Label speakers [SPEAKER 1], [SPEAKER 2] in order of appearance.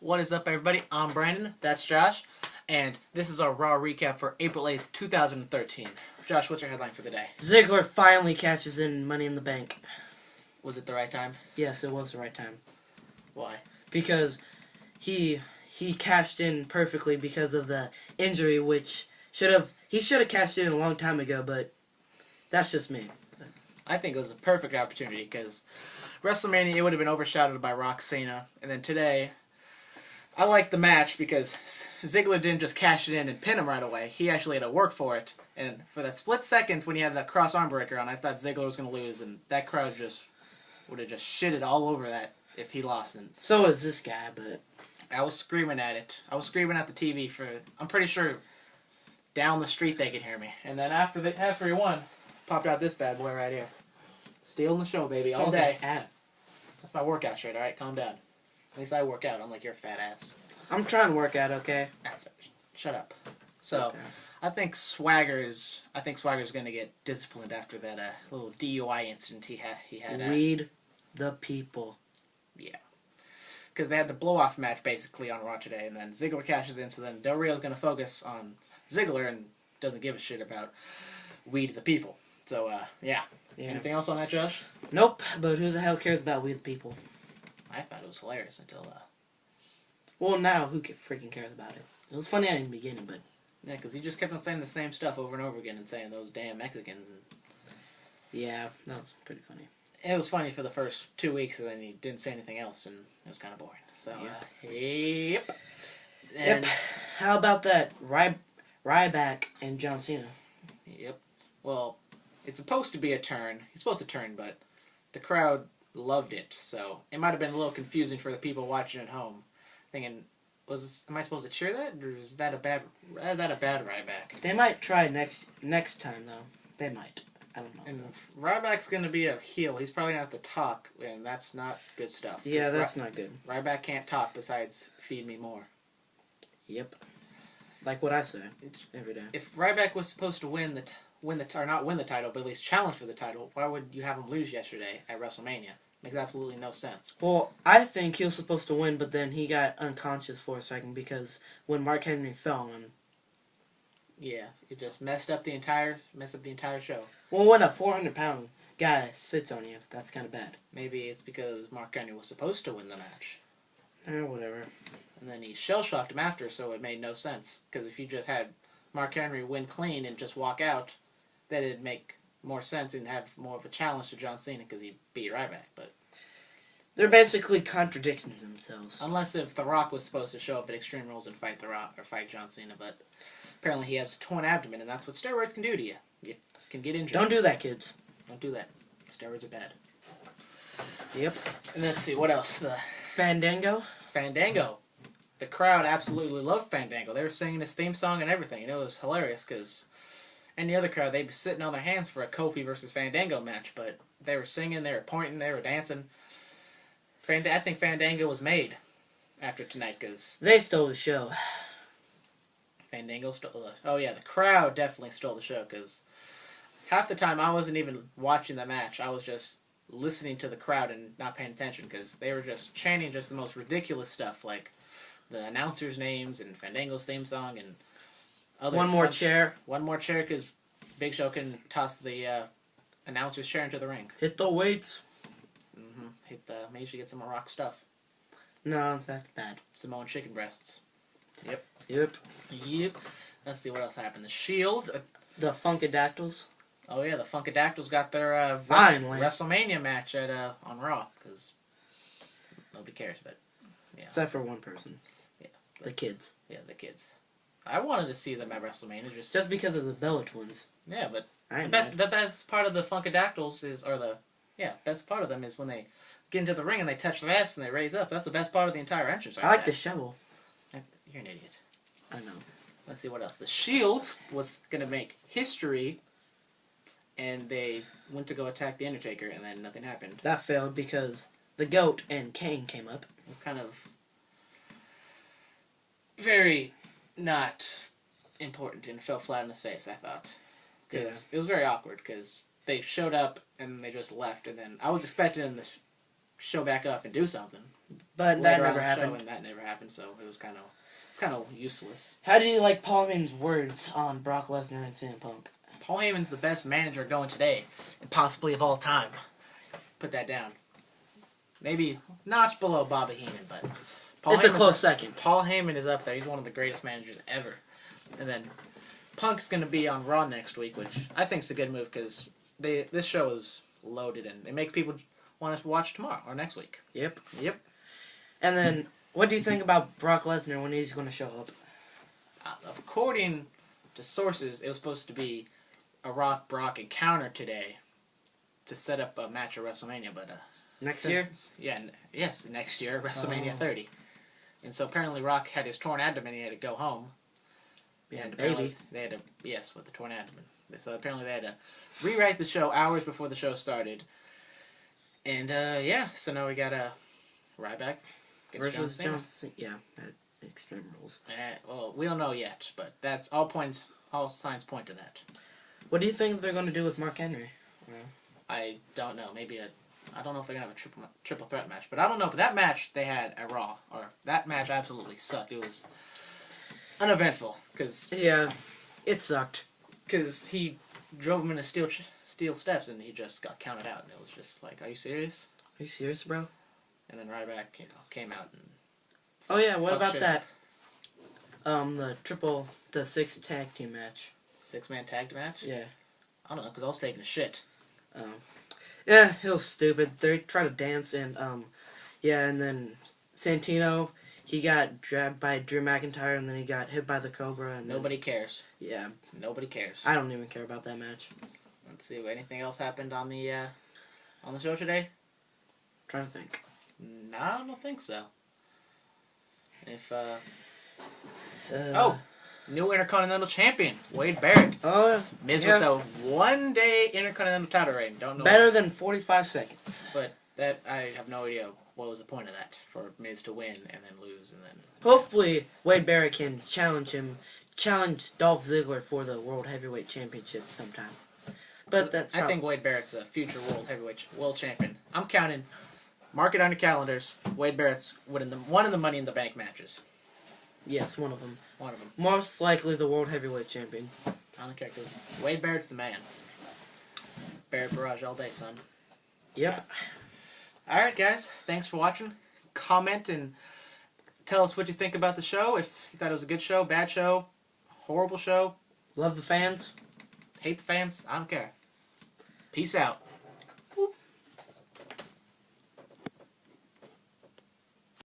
[SPEAKER 1] What is up, everybody? I'm Brandon. That's Josh. And this is our Raw recap for April 8th, 2013. Josh, what's your headline for the day?
[SPEAKER 2] Ziggler finally catches in Money in the Bank.
[SPEAKER 1] Was it the right time?
[SPEAKER 2] Yes, it was the right time.
[SPEAKER 1] Why?
[SPEAKER 2] Because he cashed in perfectly because of the injury, which he should have cashed in a long time ago, but that's just me.
[SPEAKER 1] I think it was a perfect opportunity because WrestleMania, it would have been overshadowed by Rock Cena. And then today, I like the match because Ziggler didn't just cash it in and pin him right away. He actually had to work for it. And for that split second when he had that cross arm breaker on, I thought Ziggler was going to lose. And that crowd just would have just shitted all over that if he lost. And
[SPEAKER 2] so is this guy, but
[SPEAKER 1] I was screaming at it. I was screaming at the TV for, I'm pretty sure down the street they could hear me. And then after he won, popped out this bad boy right here. Stealing the show, baby, all day. That's my workout shirt, alright? Calm down. At least I work out, unlike your fat ass.
[SPEAKER 2] I'm trying to work out, okay?
[SPEAKER 1] Shut up. So, okay. I think Swagger's going to get disciplined after that little DUI incident he had.
[SPEAKER 2] Read the people.
[SPEAKER 1] Yeah. Because they had the blow-off match, basically, on Raw today, and then Ziggler cashes in, so then Del Rio's going to focus on Ziggler and doesn't give a shit about we the people. So, yeah. Anything else on that, Josh?
[SPEAKER 2] Nope, but who the hell cares about we the people?
[SPEAKER 1] I thought it was hilarious until,
[SPEAKER 2] Well, now, who freaking cares about it? It was funny in the beginning, but...
[SPEAKER 1] Yeah, because he just kept on saying the same stuff over and over again and saying those damn Mexicans. And
[SPEAKER 2] yeah, that was pretty funny.
[SPEAKER 1] It was funny for the first 2 weeks, and then he didn't say anything else, and it was kind of boring. So, yep.
[SPEAKER 2] Yep. How about that Ryback and John Cena?
[SPEAKER 1] Yep. Well, it's supposed to be a turn. He's supposed to turn, but the crowd loved it. So it might have been a little confusing for the people watching at home, thinking, am I supposed to cheer that, or is that a bad Ryback?
[SPEAKER 2] They might try next time though. They might. I don't know.
[SPEAKER 1] And if Ryback's going to be a heel, he's probably going to have to talk, and that's not good stuff.
[SPEAKER 2] Yeah, that's not good.
[SPEAKER 1] Ryback can't talk besides feed me more.
[SPEAKER 2] Yep. Like what I say every day.
[SPEAKER 1] If Ryback was supposed to not win the title, but at least challenge for the title, why would you have him lose yesterday at WrestleMania? Makes absolutely no sense.
[SPEAKER 2] Well, I think he was supposed to win, but then he got unconscious for a second because when Mark Henry fell on him.
[SPEAKER 1] Yeah, it just messed up the entire show.
[SPEAKER 2] Well, when a 400-pound guy sits on you, that's kind of bad.
[SPEAKER 1] Maybe it's because Mark Henry was supposed to win the match.
[SPEAKER 2] Whatever.
[SPEAKER 1] And then he shell-shocked him after, so it made no sense. Because if you just had Mark Henry win clean and just walk out, then it'd make more sense and have more of a challenge to John Cena because he beat Ryback. But
[SPEAKER 2] they're basically contradicting themselves.
[SPEAKER 1] Unless if The Rock was supposed to show up at Extreme Rules and fight The Rock or fight John Cena, but apparently he has a torn abdomen, and that's what steroids can do to you. You can get injured.
[SPEAKER 2] Don't do that, kids.
[SPEAKER 1] Don't do that. Steroids are bad.
[SPEAKER 2] Yep.
[SPEAKER 1] And let's see, what else? The
[SPEAKER 2] Fandango.
[SPEAKER 1] The crowd absolutely loved Fandango. They were singing his theme song and everything, and it was hilarious because any other crowd, they'd be sitting on their hands for a Kofi versus Fandango match, but they were singing, they were pointing, they were dancing. I think Fandango was made after tonight because
[SPEAKER 2] they stole the show.
[SPEAKER 1] Fandango stole the crowd definitely stole the show because half the time I wasn't even watching the match. I was just listening to the crowd and not paying attention because they were just chanting just the most ridiculous stuff like the announcers' names and Fandango's theme song and other...
[SPEAKER 2] One more chair
[SPEAKER 1] because Big Show can toss the announcer's chair into the ring.
[SPEAKER 2] Hit the weights.
[SPEAKER 1] Make sure you get some Rock stuff.
[SPEAKER 2] No, that's bad.
[SPEAKER 1] Samoan chicken breasts.
[SPEAKER 2] Yep.
[SPEAKER 1] Let's see what else happened. The Shield.
[SPEAKER 2] The Funkadactyls.
[SPEAKER 1] Oh yeah, the Funkadactyls got their WrestleMania match on Raw because nobody cares, but yeah.
[SPEAKER 2] Except for one person.
[SPEAKER 1] Yeah.
[SPEAKER 2] The kids.
[SPEAKER 1] Yeah, the kids. I wanted to see them at WrestleMania
[SPEAKER 2] just because of the Bella Twins.
[SPEAKER 1] Yeah, but the best part of the Funkadactyls best part of them is when they get into the ring and they touch the vest and they raise up. That's the best part of the entire entrance.
[SPEAKER 2] I like the shovel.
[SPEAKER 1] You're an idiot.
[SPEAKER 2] I know.
[SPEAKER 1] Let's see what else. The Shield was going to make history, and they went to go attack The Undertaker, and then nothing happened.
[SPEAKER 2] That failed because the GOAT and Kane came up.
[SPEAKER 1] It was kind of very not important and fell flat in his face, I thought. It was very awkward because they showed up and they just left, and then I was expecting them to show back up and do something.
[SPEAKER 2] But that
[SPEAKER 1] Later on
[SPEAKER 2] never
[SPEAKER 1] in the show,
[SPEAKER 2] happened.
[SPEAKER 1] and that never happened, so it was kind of useless.
[SPEAKER 2] How do you like Paul Heyman's words on Brock Lesnar and CM Punk?
[SPEAKER 1] Paul Heyman's the best manager going today, and possibly of all time. Put that down. Maybe notch below Bobby Heenan, but
[SPEAKER 2] It's a close second.
[SPEAKER 1] Paul Heyman is up there. He's one of the greatest managers ever. And then Punk's going to be on Raw next week, which I think is a good move because this show is loaded and it makes people want to watch tomorrow or next week.
[SPEAKER 2] Yep.
[SPEAKER 1] Yep.
[SPEAKER 2] And then, what do you think about Brock Lesnar when he's going to show up?
[SPEAKER 1] According to sources, it was supposed to be a Rock-Brock encounter today to set up a match at WrestleMania, but
[SPEAKER 2] Next year?
[SPEAKER 1] Yes, next year, WrestleMania 30. And so apparently Rock had his torn abdomen, he had to go home.
[SPEAKER 2] Yeah,
[SPEAKER 1] And
[SPEAKER 2] baby.
[SPEAKER 1] They had to, yes, with the torn abdomen. So apparently they had to rewrite the show hours before the show started. And so now we got Ryback
[SPEAKER 2] Versus John Cena. Yeah, at Extreme Rules.
[SPEAKER 1] Well, we don't know yet, but that's all signs point to that.
[SPEAKER 2] What do you think they're going to do with Mark Henry?
[SPEAKER 1] I don't know. Maybe I don't know if they're going to have a triple threat match, but I don't know. But that match they had at Raw, or that match absolutely sucked. It was uneventful because
[SPEAKER 2] it sucked.
[SPEAKER 1] Because he drove him into steel steps and he just got counted out, and it was just like, are you serious?
[SPEAKER 2] Are you serious, bro?
[SPEAKER 1] And then Ryback, came out and.
[SPEAKER 2] Oh yeah, what about
[SPEAKER 1] shit.
[SPEAKER 2] that? The 6 tag team match.
[SPEAKER 1] 6-man tag match?
[SPEAKER 2] Yeah.
[SPEAKER 1] I don't know, because I was taking a shit.
[SPEAKER 2] Yeah, it was stupid. They tried to dance and and then Santino, he got dragged by Drew McIntyre and then he got hit by the Cobra and
[SPEAKER 1] Nobody cares.
[SPEAKER 2] Yeah.
[SPEAKER 1] Nobody cares.
[SPEAKER 2] I don't even care about that match.
[SPEAKER 1] Let's see, anything else happened on the show today?
[SPEAKER 2] I'm trying to think.
[SPEAKER 1] No, I don't think so. If new Intercontinental Champion, Wade Barrett.
[SPEAKER 2] Oh,
[SPEAKER 1] Miz with the one-day Intercontinental title reign. Don't know.
[SPEAKER 2] Better than 45 seconds.
[SPEAKER 1] But that, I have no idea what was the point of that, for Miz to win and then lose and then.
[SPEAKER 2] Hopefully, Wade Barrett can challenge Dolph Ziggler for the World Heavyweight Championship sometime. But that's.
[SPEAKER 1] I think Wade Barrett's a future world champion. I'm counting. Mark it on your calendars. Wade Barrett's winning one of the Money in the Bank matches.
[SPEAKER 2] Yes, one of them.
[SPEAKER 1] One of them.
[SPEAKER 2] Most likely the World Heavyweight Champion.
[SPEAKER 1] I don't care, because Wade Barrett's the man. Barrett Barrage all day, son.
[SPEAKER 2] Yep.
[SPEAKER 1] Yeah. Alright, guys. Thanks for watching. Comment and tell us what you think about the show. If you thought it was a good show, bad show, horrible show.
[SPEAKER 2] Love the fans.
[SPEAKER 1] Hate the fans. I don't care. Peace out.